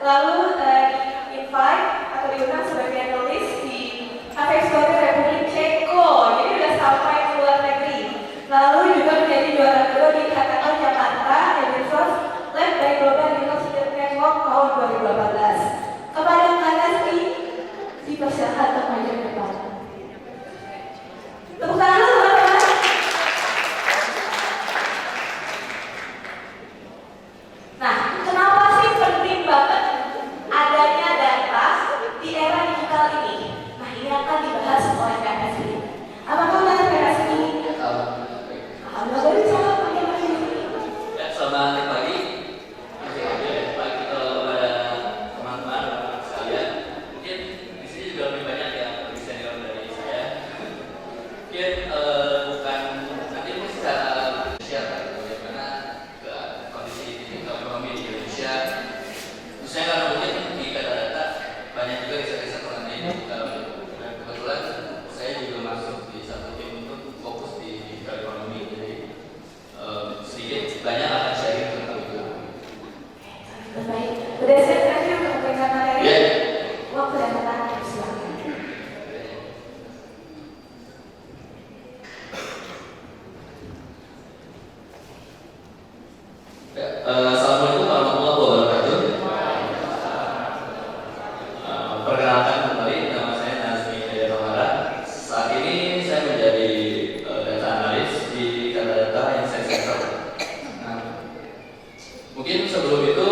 lalu di-invite atau diundang sebagai penulis di Cafe Explore Republik Ceko. Jadi udah sampai ke luar negeri. Lalu juga menjadi juara kedua di Hackathon Jakarta Editors Lab by Global University Network tahun 2018. Kepada Kak Lasmi, dipersilakan untuk maju ke depan. Tepuk tangan dulu, teman-teman. Nah, kenapa sih penting banget adanya data di era digital ini? Nah, ini akan dibahas oleh Kak Lasmi. Apakah Kak Lasmi? Alhamdulillah, bisa pakai masih di sini. Ya, selamat pagi. Pagi kepada teman-teman sekalian. Mungkin di sini juga lebih banyak yang lebih senior dari saya. Mungkin bukan nanti mungkin secara share bagaimana ke kondisi digital ekonomi di Indonesia. Khususnya karena mungkin di data banyak juga riset-riset mengenai dan kebetulan saya juga masuk di satu tim untuk fokus di digital ekonomi. Jadi sedikit banyak akan sharing tentang itu. Baik, udah siap tadi untuk memberikan materi? Ya. Waktu dan tempat, silakan. Assalamualaikum warahmatullahi wabarakatuh. Perkenalkan kembali, nama saya Nazmi Hidayatullah. Saat ini saya menjadi data analis di Data Insight Center. Nah, mungkin sebelum itu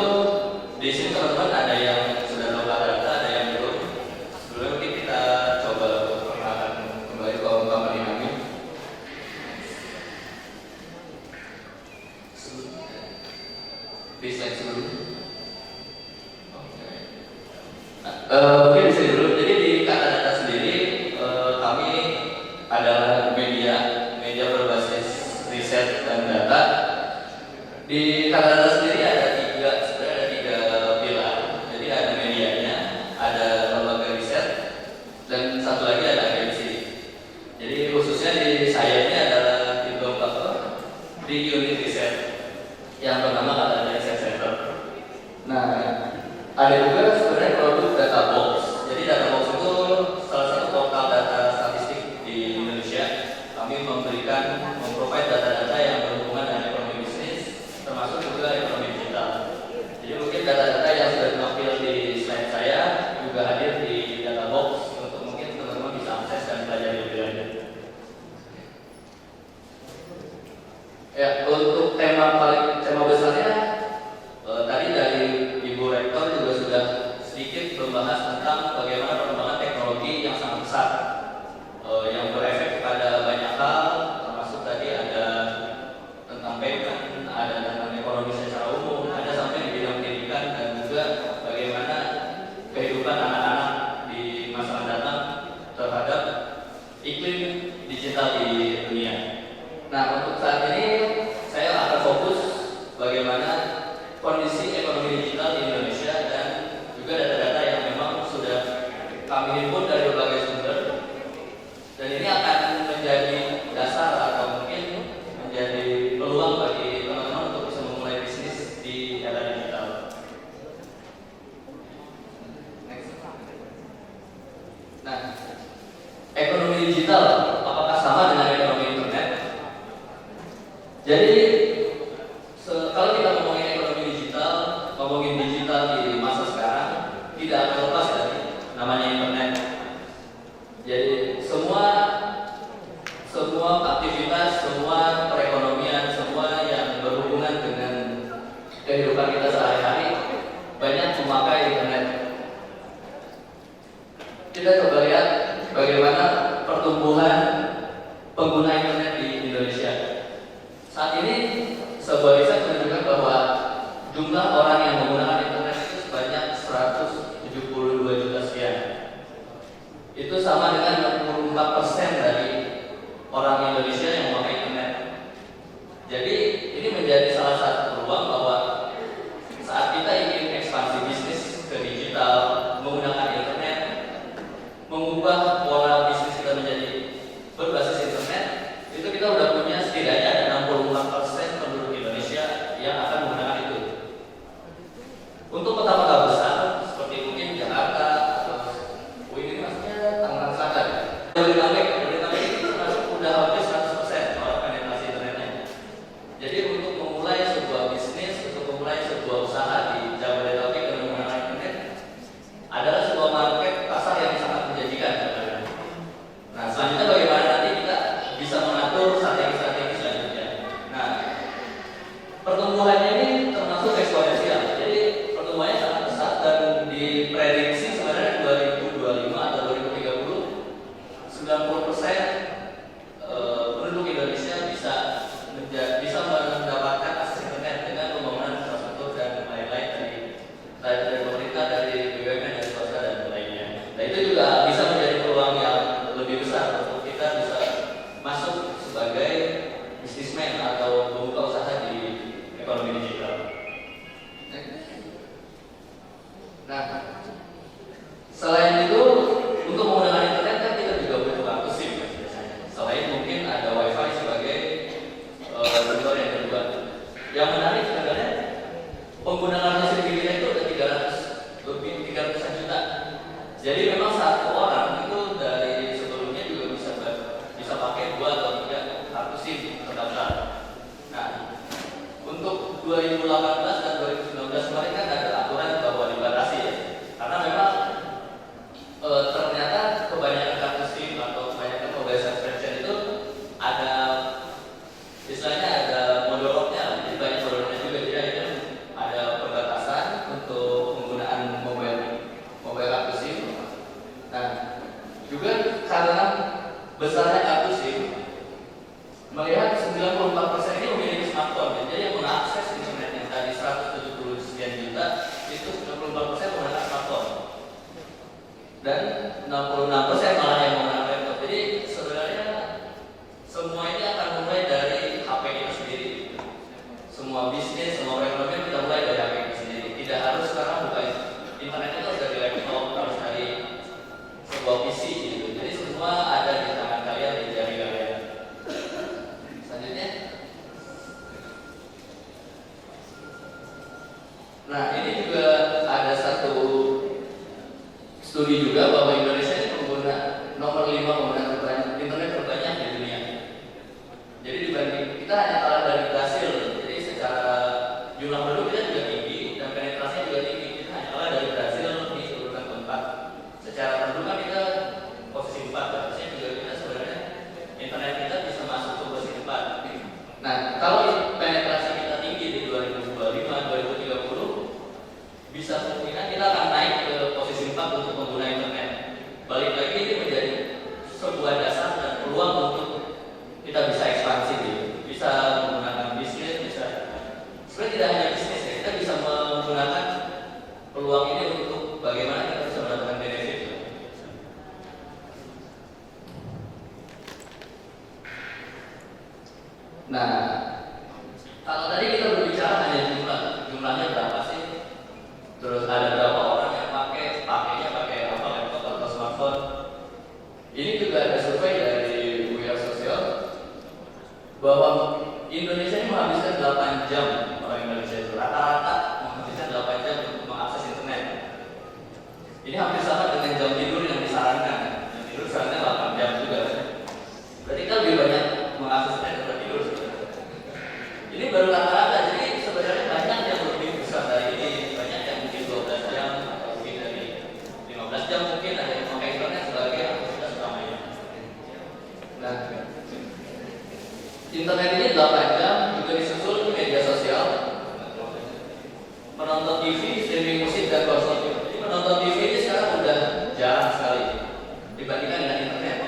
di sini teman-teman ada yang sudah tahu data, ada yang belum. Sebelumnya mungkin kita coba perkenalkan kembali company kami. Di slide sebelumnya. Mungkin di sini dulu. Jadi di Kata Data sendiri kami adalah media berbasis riset dan data. Di Kata Data sendiri sebenarnya ada tiga pilar. Jadi ada medianya, ada lembaga riset, dan satu lagi ada agensi. Jadi khususnya di saya ini adalah tim developer di unit riset yang bernama Kata Data Insight Center. Nah, ada juga sebenarnya produk data box. Jadi data box itu salah satu portal data statistik di Indonesia. Kami memprovide data-data yang berhubungan dengan ekonomi bisnis, termasuk juga ekonomi digital. Jadi mungkin data-data yang sudah tampil di slide saya juga hadir di data box untuk mungkin teman-teman bisa akses dan pelajari lebih lanjut. Ya, untuk tema besarnya tadi dari Ibu Rektor juga sudah sedikit membahas tentang bagaimana perkembangan teknologi yang sangat besar yang berefek kepada banyak hal, termasuk tadi ada tentang payment, ada tentang ekonomi secara umum, ada sampai di bidang pendidikan dan juga bagaimana kehidupan anak-anak di masa mendatang terhadap iklim digital di dunia. Nah, untuk saat ini saya akan fokus bagaimana kondisi ekonomi digital di Indonesia dan juga data-data yang memang sudah kami himpun dari berbagai sumber, dan ini akan menjadi dasar atau mungkin menjadi peluang bagi teman-teman untuk bisa memulai bisnis di era digital. Nah, ekonomi digital apakah sama dengan ekonomi internet? Jadi kalau kita ngomongin ekonomi digital, ngomongin digital di masa sekarang, tidak akan lepas dari namanya internet. Jadi semua aktivitas, semua perekonomian, semua yang berhubungan dengan kehidupan kita sehari-hari banyak memakai internet. Kita coba lihat bagaimana pertumbuhan pengguna internet di Indonesia. Saat ini pengguna kartu SIM kita itu udah 300-an juta. Jadi memang satu orang itu dari sebelumnya juga bisa pakai 2 atau 3 kartu SIM terdaftar. Nah, untuk 2018 dan 2019 kemarin kan ada aturan bahwa dibatasi ya, karena memang ternyata kebanyakan kartu SIM atau kebanyakan mobile subscription itu ada istilahnya ada modorotnya, jadi banyak modorotnya juga. Jadi akhirnya ada pembatasan untuk penggunaan mobile kartu SIM. Nah, juga karena besarnya kartu SIM, melihat 94% ini memiliki smartphone, jadi yang mengakses internet yang tadi 170 sekian juta itu 94% menggunakan smartphone dan 66% malah yang menggunakan laptop. Jadi sebenarnya semua ini akan mulai dari HP kita sendiri. Semua bisnis, semua perekonomian kita mulai dari HP kita sendiri. Tidak harus sekarang buka internet itu harus dari laptop, harus dari sebuah PC gitu. Jadi semua ada di tangan kalian, di jari kalian. Selanjutnya, nah ini juga ada satu studi juga bahwa Indonesia ini pengguna nomor 5 pengguna internet terbanyak di dunia. Jadi dibanding kita hanya kalah dari Brasil. Jadi secara jumlah penduduk kita juga tinggi dan penetrasinya juga tinggi. Kita hanya kalah dari Brasil di urutan keempat. Secara penduduk kita posisi 4. Artinya juga kita sebenarnya internet kita bisa masuk ke posisi 4. Nah, kalau penetrasi kita tinggi di 2025, 2030, bisa kemungkinan kita akan naik ke posisi 4 untuk pengguna internet. Balik lagi ini menjadi sebuah dasar dan peluang untuk kita bisa ekspansi gitu. Bisa menggunakan bisnis, bisa sebenarnya tidak hanya bisnis ya, kita bisa menggunakan peluang ini untuk bagaimana kita bisa mendapatkan benefit gitu. Nah, kalau tadi kita berbicara hanya jumlahnya berapa sih? Terus ada berapa orang yang pakainya pakai apa, laptop atau smartphone? Ini juga ada survei dari Buya Sosial bahwa Indonesia ini menghabiskan 8 jam, orang Indonesia itu rata-rata menghabiskan 8 jam untuk mengakses internet. Ini hampir sama dengan jam tidur yang disarankan. Jam tidur seharusnya 8 jam juga. Berarti kita lebih banyak mengakses internet daripada tidur sebenarnya. Ini baru rata-rata, jadi sebenarnya banyak yang lebih besar dari ini. Banyak yang mungkin 12 jam atau mungkin dari 15 jam, mungkin ada yang memakai internet sebagai aktivitas utamanya. Nah, internet ini 8 jam juga disusul media sosial, menonton TV, streaming musik, dan konsol. Jadi menonton TV ini sekarang udah jarang sekali dibandingkan dengan internet.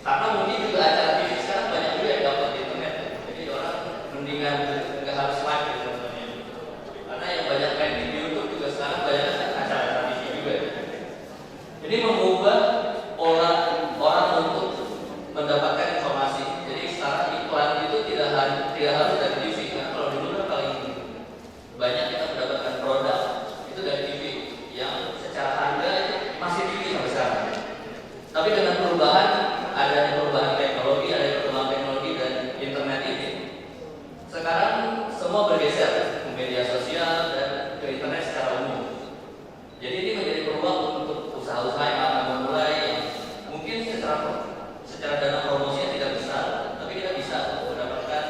Karena mungkin juga acara TV sekarang banyak juga yang dapat di internet. Jadi orang mendingan nggak harus live gitu nontonnya. Karena yang banyak main di YouTube juga sekarang banyak acara-acara TV juga. Jadi mengubah orang untuk mendapatkan informasi. Jadi sekarang iklan itu tidak harus dari TV. Karena kalau dulu kan paling banyak kita mendapatkan produk itu dari TV yang secara harga itu masih tinggi sampai sekarang. Tapi dengan adanya perubahan teknologi, adanya perkembangan teknologi dan internet ini, sekarang semua bergeser ke media sosial dan ke internet secara umum. Jadi ini menjadi peluang untuk usaha-usaha yang akan memulai, yang mungkin secara dana promosinya tidak besar, tapi kita bisa mendapatkan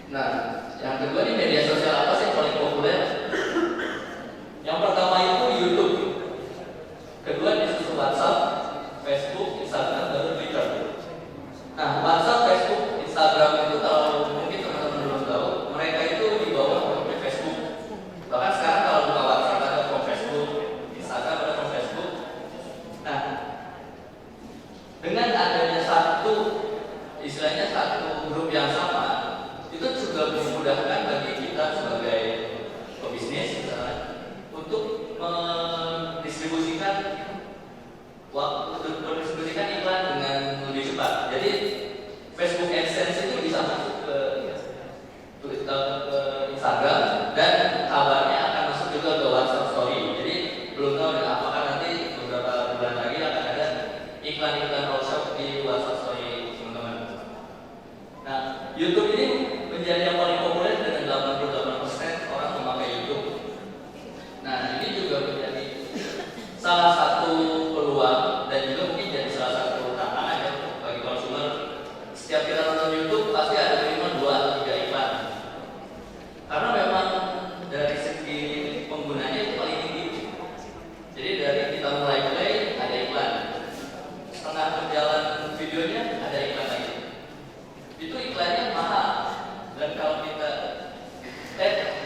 Nah, yang kedua nih media sosial apa sih yang paling populer? Yang pertama itu YouTube. Kedua disusul WhatsApp, Facebook, Instagram, baru Twitter. Nah, WhatsApp, Facebook, Instagram itu kalau mungkin teman-teman belum tahu, mereka itu di bawah from Facebook. Bahkan sekarang kalau buka WhatsApp ada from Facebook, Instagram ada from Facebook. Nah, dengan adanya satu istilahnya satu grup yang sama, itu juga memudahkan bagi kita sebagai pebisnis misalnya untuk mendistribusikan iklan dengan lebih cepat. Jadi Facebook AdSense itu bisa masuk ke Instagram dan kabarnya akan masuk juga ke WhatsApp Story. Jadi belum tahu nih apakah nanti beberapa bulan lagi akan ada iklan-iklan workshop di WhatsApp Story teman-teman. Nah, YouTube ini menjadi yang paling populer dengan 88% orang memakai YouTube. Nah, ini juga menjadi salah satu peluang dan juga mungkin jadi salah satu tantangan ya bagi konsumer. Setiap kita nonton YouTube pasti ada minimal 2 atau 3 iklan. Karena memang dari segi penggunanya itu paling tinggi. Jadi dari kita mulai play ada iklan. Setengah berjalan videonya ada iklan lagi. Itu iklannya mahal. Dan kalau kita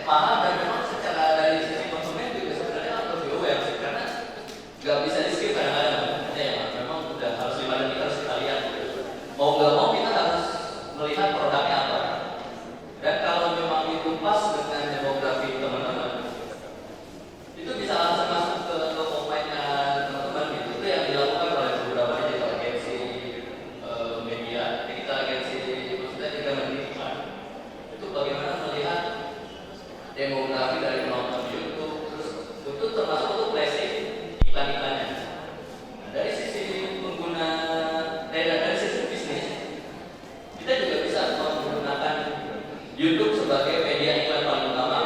mahal dan memang secara dari sisi konsumen juga sebenarnya lebih aware sih, karena nggak bisa di skip kadang-kadang ya, memang udah harus kita harus kita lihat mau nggak mau kita harus melihat produknya apa. Dan kalau memang itu pas dengan demografi teman-teman, itu bisa langsung masuk ke pemainnya teman-teman gitu. Itu yang dilakukan oleh beberapa digital agency media, digital agency maksudnya kita iklan. Itu bagaimana melihat demografi dari penonton YouTube, terus itu termasuk untuk placing iklan-iklannya. Nah, dari sisi pengguna dari sisi bisnis, kita juga bisa menggunakan YouTube sebagai media iklan paling utama.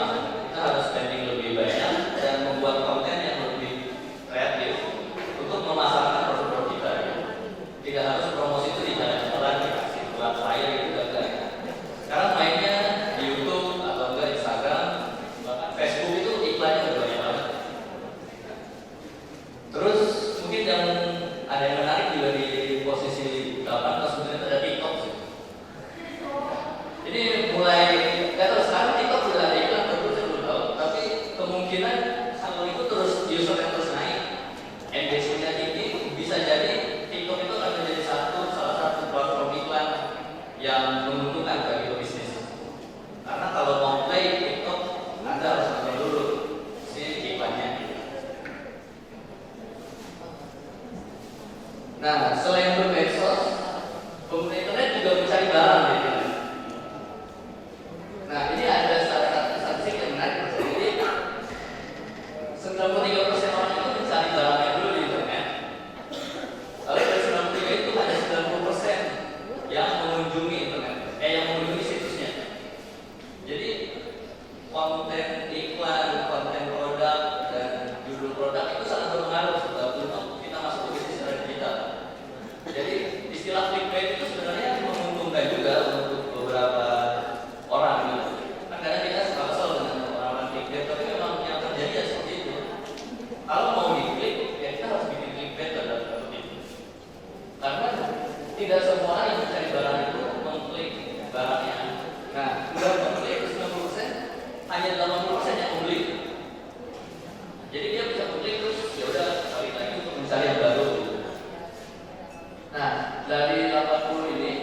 Kita harus spending lebih banyak dan membuat konten yang lebih kreatif untuk memasarkan produk-produk kita. Tidak harus promosi itu di jalan-jalan dikasih buat flyer gitu enggak. Sekarang mainnya di YouTube atau enggak Instagram, bahkan Facebook itu iklannya udah banyak banget. Terus mungkin yang ada yang menarik juga di posisi 8 sebenarnya ada TikTok sih. Jadi mulai nggak tahu sekarang TikTok sudah ada iklan terus saya belum tahu, tapi kemungkinan kalau itu terus user yang terus naik, engagementnya tinggi, bisa jadi TikTok itu akan menjadi salah satu platform iklan yang menguntungkan bagi bisnis. Karena kalau mau play TikTok, Anda harus nonton dulu si iklannya. Nah, selain bermedsos, pengguna internet juga mencari barang gitu. Nah, ini ada salah satu statistik yang menarik. Jadi 93% orang itu mencari barangnya dulu di internet. Lalu dari 93 itu ada 90% yang mengunjungi internet, yang mengunjungi situsnya. Jadi konten iklan, konten produk dan judul produk itu sangat berpengaruh untuk kita masuk ke bisnis secara digital. Jadi istilah clickbait itu sebenarnya menguntungkan juga untuk beberapa orang gitu. Kan kadang kita suka kesel dengan orang-orang clickbait, tapi memang yang terjadi ya seperti itu. Kalau mau diklik, ya kita harus bikin clickbait dalam seperti itu. Karena tidak semua orang yang mencari barang itu mengklik barangnya. Nah, udah mengklik itu 90%, hanya 80% yang membeli. Jadi dia bisa mengklik terus ya udah balik lagi untuk mencari yang baru. Nah, dari 80 ini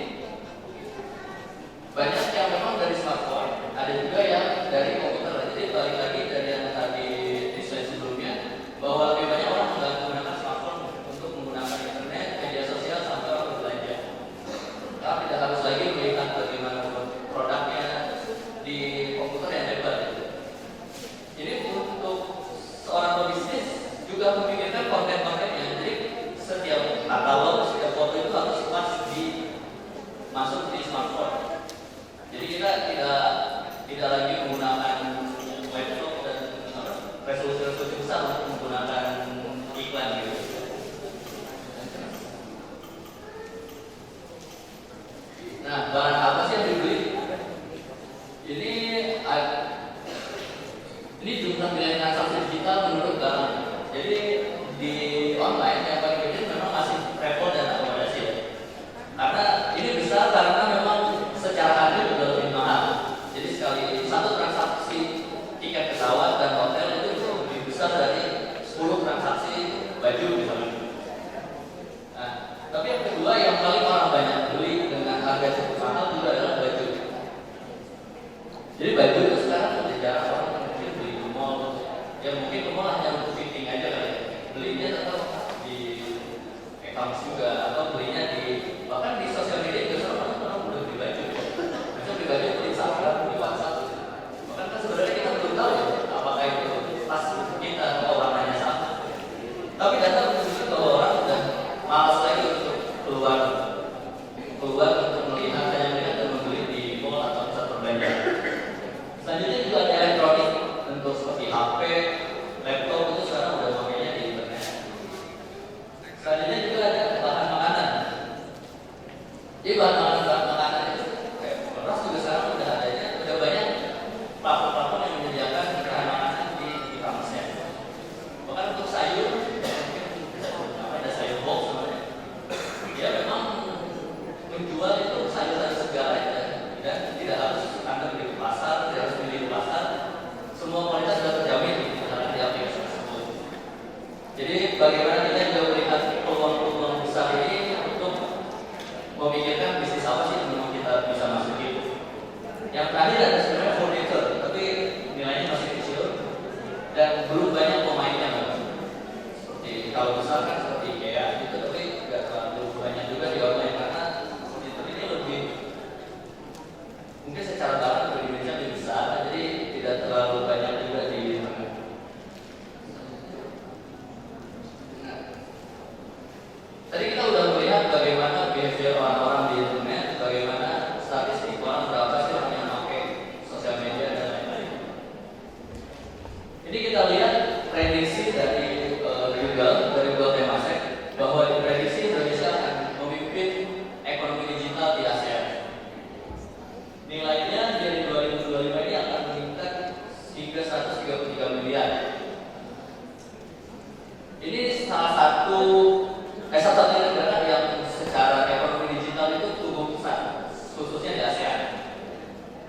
banyak yang memang dari smartphone, ada juga yang dari komputer. Jadi balik lagi dari yang tadi di slide sebelumnya, bahwa lebih banyak orang menggunakan smartphone untuk menggunakan internet, media sosial sampai orang berbelanja. Karena tidak harus lagi melihat bagaimana produknya di komputer yang hebat. Ini untuk seorang pebisnis juga memikirkan konten-kontennya. Jadi setiap katalog, setiap foto itu harus pas masuk di smartphone. Jadi kita tidak lagi menggunakan laptop dan resolusi besar untuk menggunakan iklan gitu. Nah, barang apa sih yang dibeli? Jadi baju itu sekarang udah jarang orang yang mungkin beli di mall. Ya mungkin ke mall hanya untuk fitting aja kali ya. Belinya tetap di e-commerce juga atau belinya di bahkan di sosial media juga sekarang orang udah beli baju. Misalnya beli baju di Instagram, di WhatsApp. Bahkan kan sebenarnya kita belum tahu ya apakah itu pas kita atau warnanya sama. Tapi data menunjukkan bahwa orang udah malas lagi untuk keluar untuk melihat dan membeli di mall atau pusat perbelanjaan. Selanjutnya juga ada elektronik, tentu seperti HP, laptop itu sekarang udah pakainya di internet. Selanjutnya juga ada bahan makanan. Jadi bahan makanan itu kayak beras juga sekarang udah banyak platform yang menyediakan bahan makanan di e-commerce-nya. Bahkan untuk sayur, ada sayur box namanya. Dia memang menjual itu sayur-sayur segar aja dan tidak harus Anda beli di pasar, tidak harus beli di pasar. Semua kualitas sudah terjamin di aplikasi tersebut. Jadi bagaimana kita juga melihat peluang-peluang besar ini untuk memikirkan bisnis apa sih yang memang kita bisa masuki. Yang terakhir ada sebenarnya furniture, tapi nilainya masih kecil dan belum banyak pemainnya. Seperti kalau besar kan seperti IKEA gitu, tapi nggak terlalu banyak juga di online karena furniture ini lebih mungkin secara barang berdirinya lebih besar, jadi tidak terlalu banyak juga di internet. Nah, tadi kita udah melihat bagaimana behavior orang-orang di internet, bagaimana statistik orang berapa sih orang yang pakai sosial media dan lain-lain. Ini kita lihat prediksi dari Google Temasek bahwa diprediksi Indonesia akan memimpin ekonomi digital di ASEAN. Nilainya dari 2025 ini akan meningkat hingga 133 miliar. Ini satu-satunya negara yang secara ekonomi digital itu tumbuh besar, khususnya di ASEAN.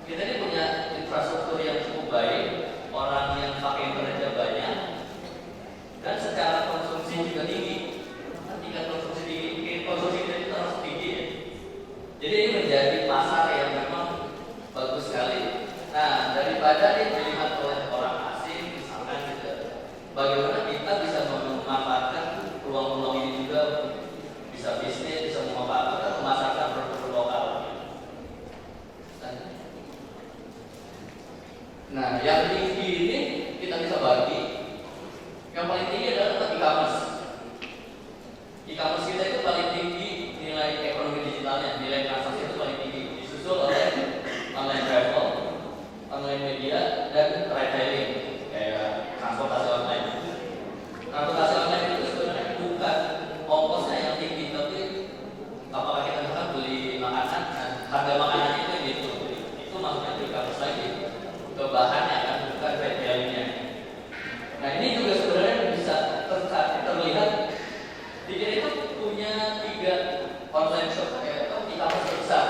Kita ini punya infrastruktur yang cukup baik, orang yang pakai internetnya banyak, dan secara konsumsi juga tinggi. Tingkat konsumsi tinggi, konsumsi kita terus tinggi ya. Jadi ini menjadi pasar yang memang bagus sekali. Nah, daripada dilihat oleh orang asing, misalkan gitu, bagaimana kita bisa memanfaatkan peluang-peluang ini juga bisa bisnis, bisa memanfaatkan memasarkan produk lokal. Nah, yang tinggi ini kita bisa bagi. Yang paling tinggi adalah tempat e-commerce. E-commerce kita itu paling tinggi nilai ekonomi digitalnya, nilai transaksi itu paling tinggi, disusul oleh online travel, online media, dan retailing kayak transportasi online. Transportasi online itu sebenarnya bukan ongkosnya yang tinggi, tapi apakah kita misalkan beli makanan, nah, harga makanannya itu yang itu maksudnya e-commerce lagi ke bahannya kan, bukan retailingnya. Nah ini juga sebenarnya bisa terlihat Dikir itu punya 3 online shop atau e-commerce besar.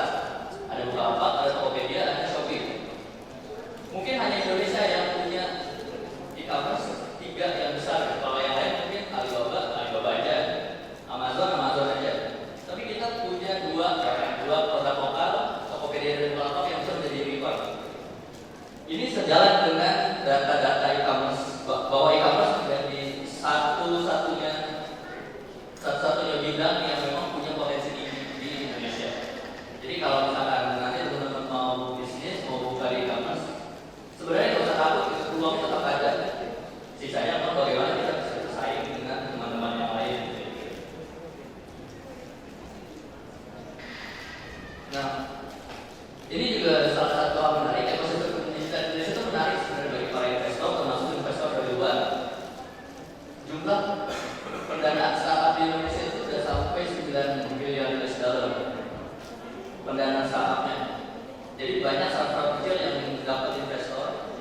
Ada Bukalapak, ada Tokopedia, ada Shopee. Mungkin hanya Indonesia yang punya e-commerce 3 yang besar. Kalau yang lain mungkin Alibaba aja, Amazon aja. Tapi kita punya 2 produk lokal, Tokopedia dan Bukalapak yang bisa menjadi unicorn. Ini sejalan dengan data-data e-commerce bahwa e-commerce menjadi satu-satunya bidang yang memang punya potensi tinggi di Indonesia. Jadi kalau misalkan nanti teman-teman mau bisnis, mau buka di e-commerce, sebenarnya nggak usah takut, peluang tetap ada. Sisanya bagaimana kita bisa bersaing dengan teman-teman yang lain. Nah, ini juga salah satu hal menarik. Ekosistem digital Indonesia itu menarik sebenarnya bagi para investor, termasuk investor dari luar. Jumlah pendanaan startup di Indonesia itu sudah sampai 9 miliar US dollar pendanaan startupnya. Jadi banyak startup kecil yang dapat investor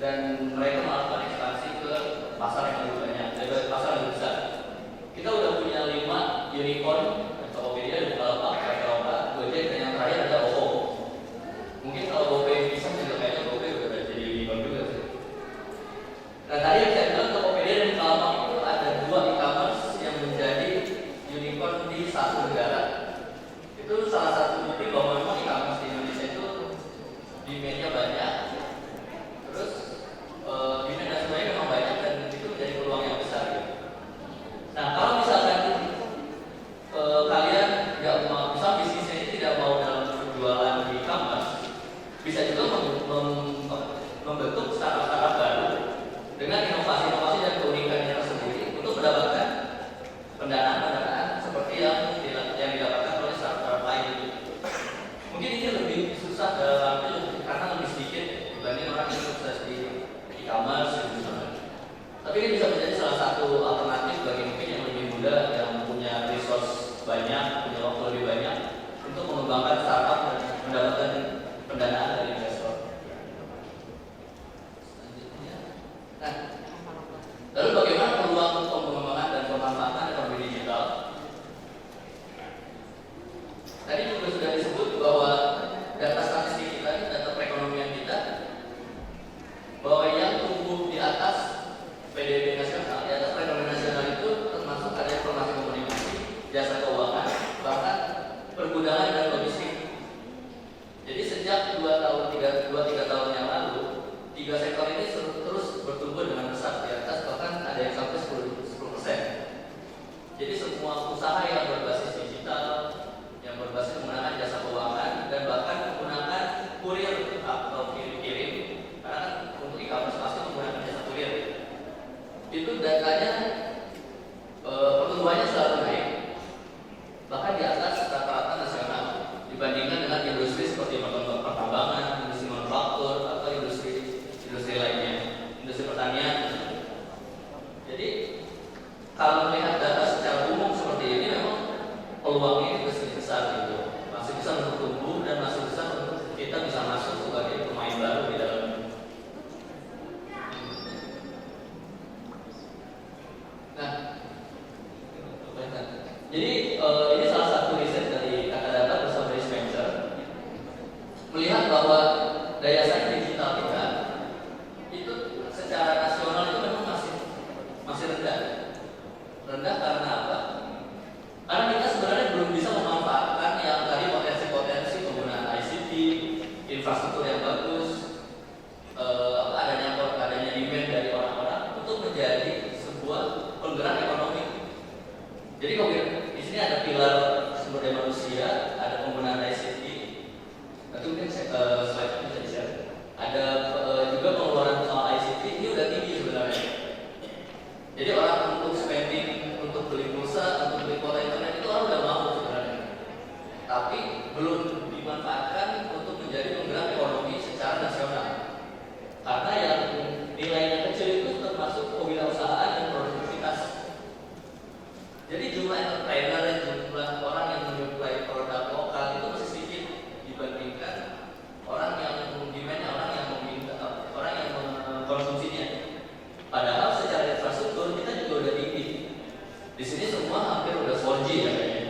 dan mereka melakukan ekspansi ke pasar yang lebih banyak, pasar yang lebih besar. Kita udah punya 5 unicorn, Tokopedia, Bukalapak, Traveloka, Gojek, dan yang terakhir ada OVO. Mungkin kalau GoPay bisa juga kayaknya GoPay udah jadi unicorn juga sih. Nah tadi yang saya bilang Tokopedia dan Bukalapak itu ada 2 e-commerce yang menjadi unicorn di satu negara. Itu salah satu bukti bahwa memang e-commerce di Indonesia itu besar gitu, masih besar untuk tumbuh dan masih besar untuk kita bisa masuk sebagai pemain baru di dalamnya. Nah, jadi ini salah satu riset dari Kata Data bersama dari Spencer melihat bahwa daya saing digital kita itu secara nasional itu memang masih rendah. Rendah karena apa? Karena kita sebenarnya belum bisa memanfaatkan yang tadi potensi-potensi penggunaan ICT, infrastruktur yang bagus, adanya demand dari orang-orang untuk menjadi sebuah penggerak ekonomi. Jadi kalau di sini ada pilar sumber daya manusia, ada penggunaan ICT, nanti mungkin slide-nya bisa di-share. Ada juga pengeluaran soal ICT, ini udah tinggi sebenarnya. Jadi orang untuk spending, untuk beli pulsa, untuk beli kuota internet itu orang udah mampu sebenarnya. Tapi belum dimanfaatkan untuk menjadi penggerak ekonomi secara nasional. Karena yang nilainya kecil itu termasuk kewirausahaan dan produktivitas. Jadi jumlah entrepreneur, jumlah orang yang menyuplai produk lokal itu masih sedikit dibandingkan orang yang demand-nya, orang yang meminta, orang yang mengkonsumsinya. Padahal secara infrastruktur kita juga udah tinggi. Di sini semua hampir udah 4G ya kayaknya.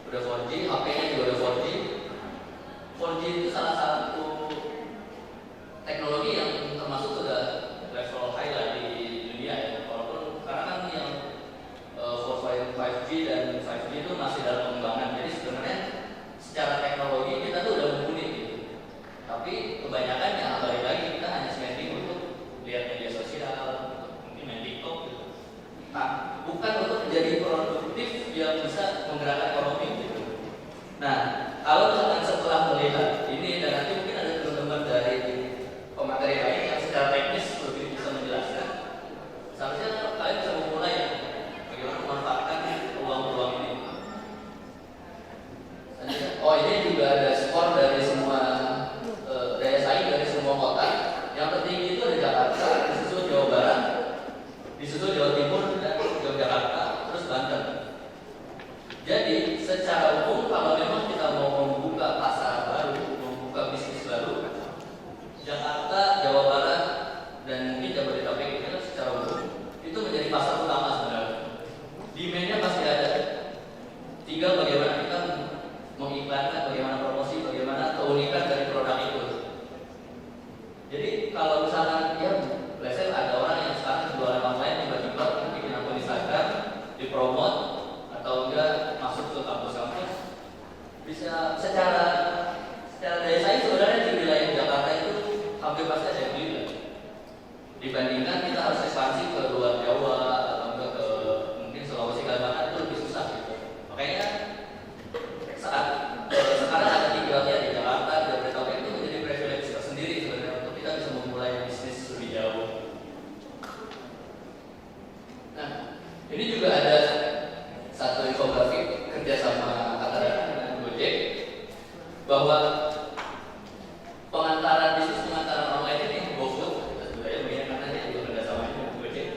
Udah 4G, HP-nya juga udah 4G. 4G itu salah satu teknologi yang termasuk sudah level high lah di dunia ya. Walaupun karena kan yang 5G dan 5G itu masih dalam pengembangan. Jadi sebenarnya secara teknologi kita tuh udah mumpuni gitu. Tapi kebanyakan ya balik lagi kita hanya spending untuk lihat media sosial, mungkin main TikTok gitu. Nah, bukan untuk menjadi produktif yang bisa menggerakkan ekonomi gitu. Nah, kalau misalkan setelah melihat ini dan nanti mungkin ada teman-teman dari pemateri lain yang secara teknis lebih bisa menjelaskan, seharusnya kalian bisa memulai bagaimana memanfaatkan peluang-peluang ini. Oh, ini juga ada skor dari semua daya saing dari semua kota. Yang tertinggi itu ada Jakarta, disusul Jawa Barat, disusul Jawa Timur dan Yogyakarta, terus Banten. Jadi secara umum kalau memang kita mau membuka pasar baru, membuka bisnis baru, Jakarta, Jawa Barat, dan mungkin Jabodetabek itu secara umum itu menjadi pasar utama sebenarnya. Demand-nya pasti ada. Tinggal bagaimana kita mengiklankan, bagaimana promosi, bagaimana keunikan dari produk itu. Jadi kalau misalkan ya, let's say ada orang yang sekarang jualan online tiba-tiba bikin akun Instagram, dipromot atau enggak masuk ke kampus-kampus, bisa secara daya saing sebenarnya di wilayah Jakarta itu hampir pasti ada yang beli. Dibandingkan kita harus ekspansi ke luar Jawa atau enggak ke mungkin Sulawesi Kalimantan itu lebih susah gitu. Makanya saat sekarang ada tinggalnya di Jakarta, Jabodetabek itu menjadi privilege tersendiri sebenarnya untuk kita bisa memulai bisnis lebih jauh. Nah, ini juga ada satu infografik kerjasama Kata Data dengan Gojek bahwa pengantaran online ini GoFood, sebenarnya begini karena dia juga kerjasama dengan Gojek.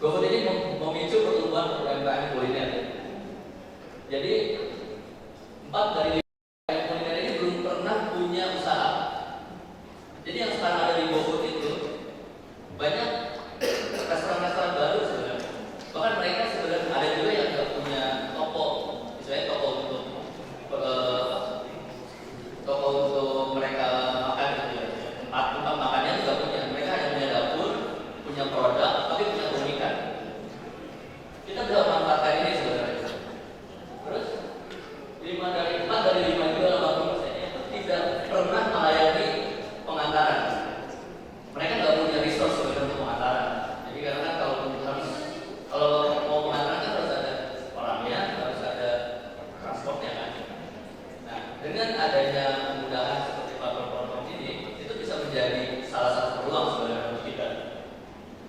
GoFood ini memicu pertumbuhan UMKM kuliner. Jadi 4 dari 5 UMKM kuliner ini belum pernah punya usaha. Jadi yang sekarang ada di GoFood itu banyak restoran-restoran baru sebenarnya. Bahkan mereka sebenarnya ada juga yang nggak punya toko, misalnya toko untuk mereka makan gitu ya. Tempat makannya juga punya. Mereka hanya punya dapur, punya produk, tapi punya keunikan. Kita bisa memanfaatkan ini sebenarnya. Terus 4 dari 5 juga 80% itu tidak pernah melayani pengantaran. Mereka nggak punya resource sebenarnya untuk pengantaran. Jadi karena kan kalau mau pengantaran kan harus ada orangnya, harus ada transportnya kan. Nah, dengan adanya kemudahan seperti platform ini, itu bisa menjadi salah satu peluang sebenarnya untuk kita.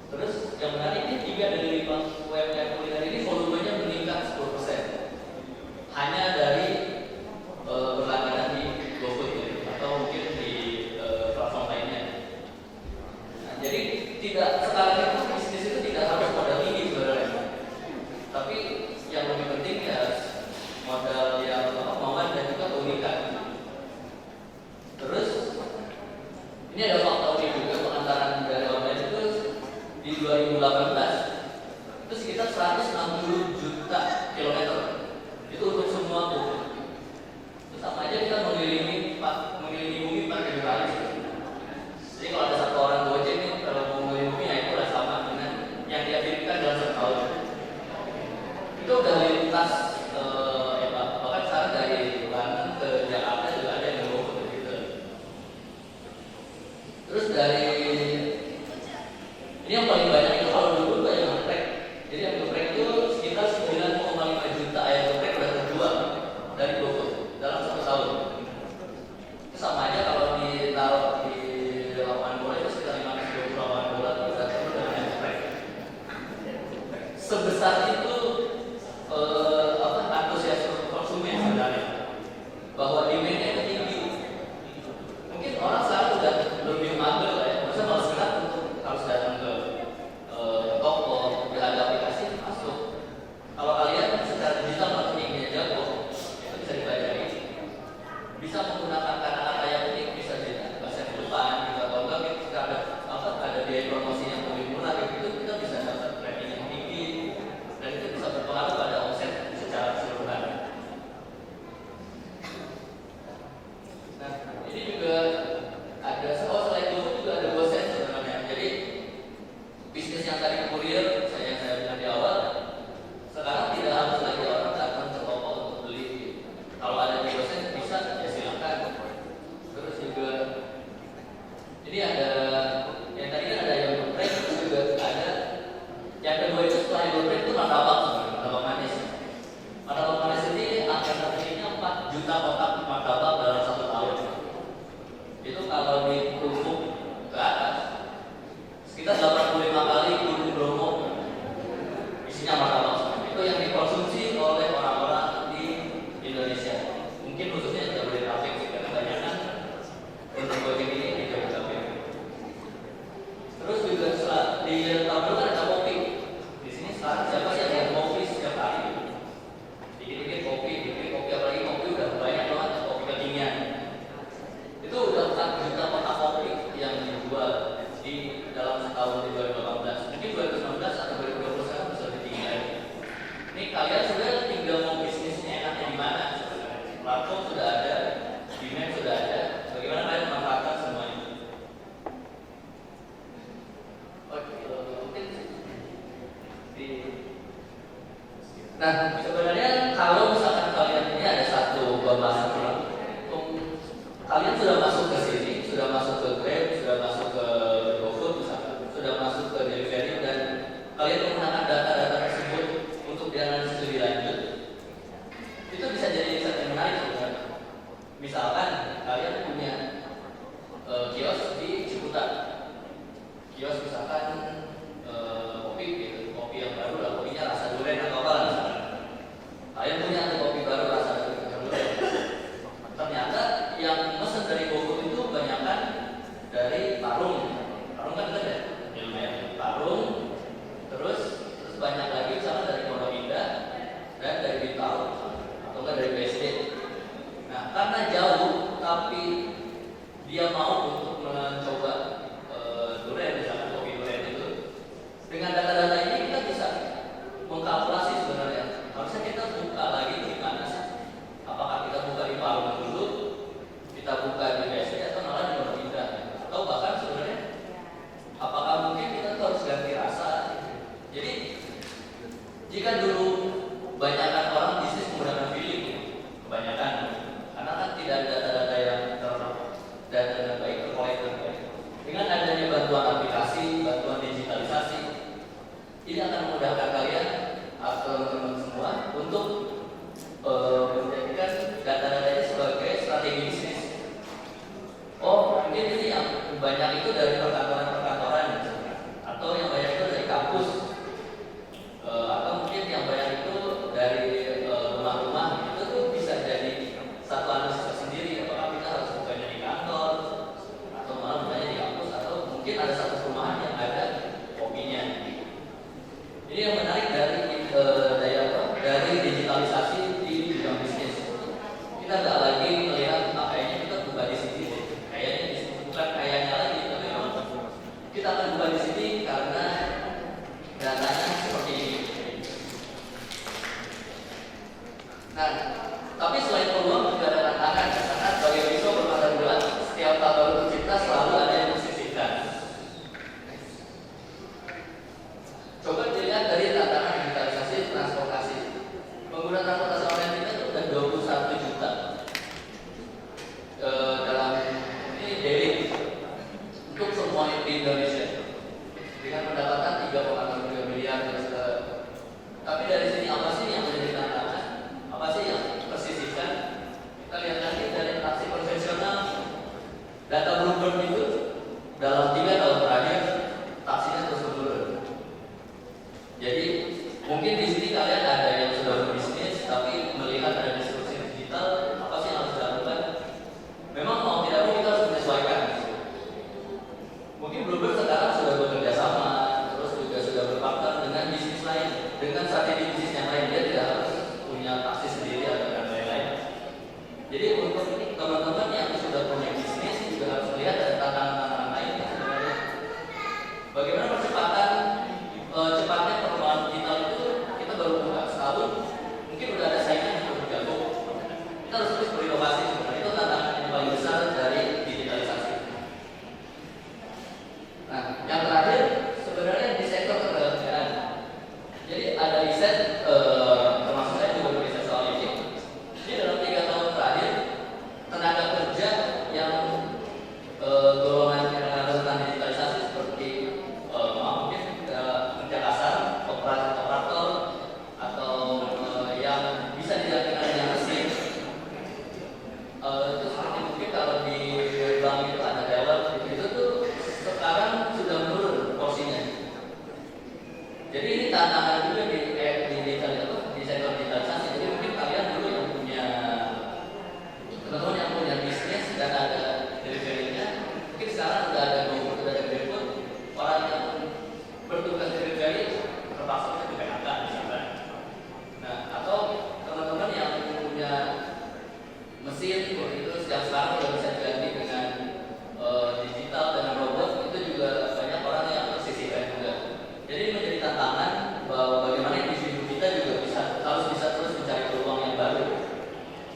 Terus yang menarik ini 3 dari 5 UMKM kuliner ini volumenya meningkat 10%. Hanya dari berlangganan di GoFood ya, atau mungkin di platform lainnya. Nah, jadi sekarang itu bisnis itu tidak harus modal tinggi sebenarnya, tapi yang lebih penting ya modal yang kemauan dan kotak martabak dalam 1 tahun. Itu kalau ditumpuk ke atas sekitar 85 kali gunung Bromo isinya martabak. Itu yang dikonsumsi oleh orang-orang di Indonesia. Mungkin khususnya Jabodetabek sih, karena kebanyakan untuk Gojek ini di Jabodetabek. Terus juga di tabel kan ada kopi. Di sini sekarang siapa sih yang kopi setiap hari? Dikit-dikit kopi, apalagi kopi udah banyak banget, kopi kekinian. Itu udah 4 juta kotak kopi yang dijual di dalam setahun di 2018. Mungkin 2019 atau 2021 bisa lebih tinggi lagi. Ini kalian sudah tinggal mau bisnisnya enaknya di mana? Platform sudah ada, demand sudah ada. Bagaimana kalian memanfaatkan semua ini? Nah, sebenarnya kalau misalkan kalian ini ada satu pembahasan ulang, kalian sudah masuk ke sini, sudah masuk ke Grab, sudah masuk ke GoFood misalkan, sudah masuk ke delivery, dan kalian menggunakan data-data tersebut untuk dianalisis lebih lanjut. Itu bisa jadi riset yang menarik sebenarnya. Misalkan kalian punya kios di Ciputat, kios misalkan kopi gitu, kopi yang baru lah, kopinya rasa durian atau apa lah misalkan. Kalian punya kopi baru rasa durian. Ternyata yang mesen dari GoFood itu kebanyakan dari Parung. Parung kan ada ya, Parung. Terus banyak lagi misalnya dari Pondok Indah dan dari Bintaro atau enggak dari BSD. Nah, karena jauh tapi dia mau untuk mencoba durian misalkan kopi durian itu, dengan data-data ini kita bisa mengkalkulasi sebenarnya harusnya kita buka lagi di mana sih? Apakah kita buka di Parung dulu, kita buka di BSD atau malah di Pondok Indah, atau bahkan sebenarnya apakah mungkin kita harus ganti rasa? Jadi jika dulu banyakkan orang bisnis menggunakan feeling, kebanyakan karena kan tidak ada data-data yang data dengan baik, terkoleksi dengan baik. Dengan adanya bantuan aplikasi, bantuan digitalisasi, ini akan memudahkan kalian atau teman-teman semua untuk menjadikan data-data ini sebagai strategi bisnis. Oh, mungkin ini yang banyak itu dari perkantoran-perkantoran, atau yang banyak itu dari kampus, atau mungkin yang banyak itu dari rumah-rumah. Itu tuh bisa jadi satu analisis tersendiri. Apakah kita harus bukanya di kantor, atau malah bukanya di kampus, atau mungkin ada satu perumahan yang ada kopinya. Ini yang menarik dari digitalisasi di bidang bisnis. Kita nggak lagi melihat kayaknya kita buka di sini, kayaknya di sini, bukan kayaknya lagi, tapi memang kita akan buka di sini karena datanya seperti ini. Nah, tapi selain peluang juga ada tantangan, karena sebagai Wiso bermata dua, setiap tahun baru tercipta selalu ada yang disisihkan. Coba dilihat dari tantangan digitalisasi transportasi. Pengguna transportasi online kita itu sudah 21 juta dalam ini daily untuk semua di Indonesia dengan pendapatan 3,6 miliar. Tapi dari sini apa sih yang menjadi tantangan? Apa sih yang tersisihkan? Kita lihat lagi dari taksi konvensional. Data Bloomberg itu dalam 3 tahun terakhir taksinya terus menurun. Jadi mungkin di sini kalian ada yang sudah berbisnis tapi melihat ada disrupsi digital, apa sih yang harus dilakukan? Memang mau tidak mau kita harus menyesuaikan. Mungkin Bloomberg sekarang sudah bekerja sama, terus juga sudah berpartner dengan bisnis lain, dengan strategi bisnis yang lain. Dia tidak harus punya taksi sendiri atau dan lain-lain. Jadi untuk teman-teman yang sudah punya bisnis juga harus melihat ada tantangan-tantangan lain sebenarnya. Bagaimana percepatan cepatnya perkembangan digital itu? Kita baru buka setahun, mungkin udah ada saingan yang lebih jago. Kita harus terus berinovasi sebenarnya. Itu tantangan yang paling besar dari digitalisasi. Nah, yang terakhir sebenarnya di sektor ketenagakerjaan. Jadi ada riset, termasuk saya juga beriset soal ini. Jadi dalam 3 tahun terakhir tenaga kerja yang golongan rentan digitalisasi seperti Itu seperti mungkin kalau di bank itu ada teller, itu tuh sekarang sudah menurun porsinya. Jadi ini tantangan juga di digital itu, di sektor digitalisasi. Jadi mungkin kalian dulu yang punya teman-teman yang punya bisnis dan ada delivery-nya, mungkin sekarang sudah ada GoFood, sudah ada GrabFood, orang yang bertugas delivery terpaksa di PHK misalkan. Nah, atau teman-teman yang punya mesin itu yang sekarang sudah bisa diganti dengan digital dengan robot, itu juga banyak orang yang tersisihkan juga. Jadi menjadi tantangan bahwa bagaimana individu kita juga harus bisa terus mencari peluang yang baru.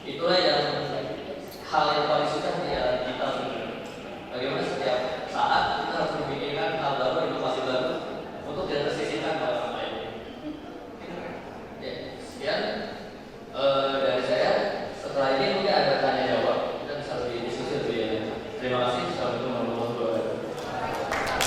Itulah yang hal yang paling susah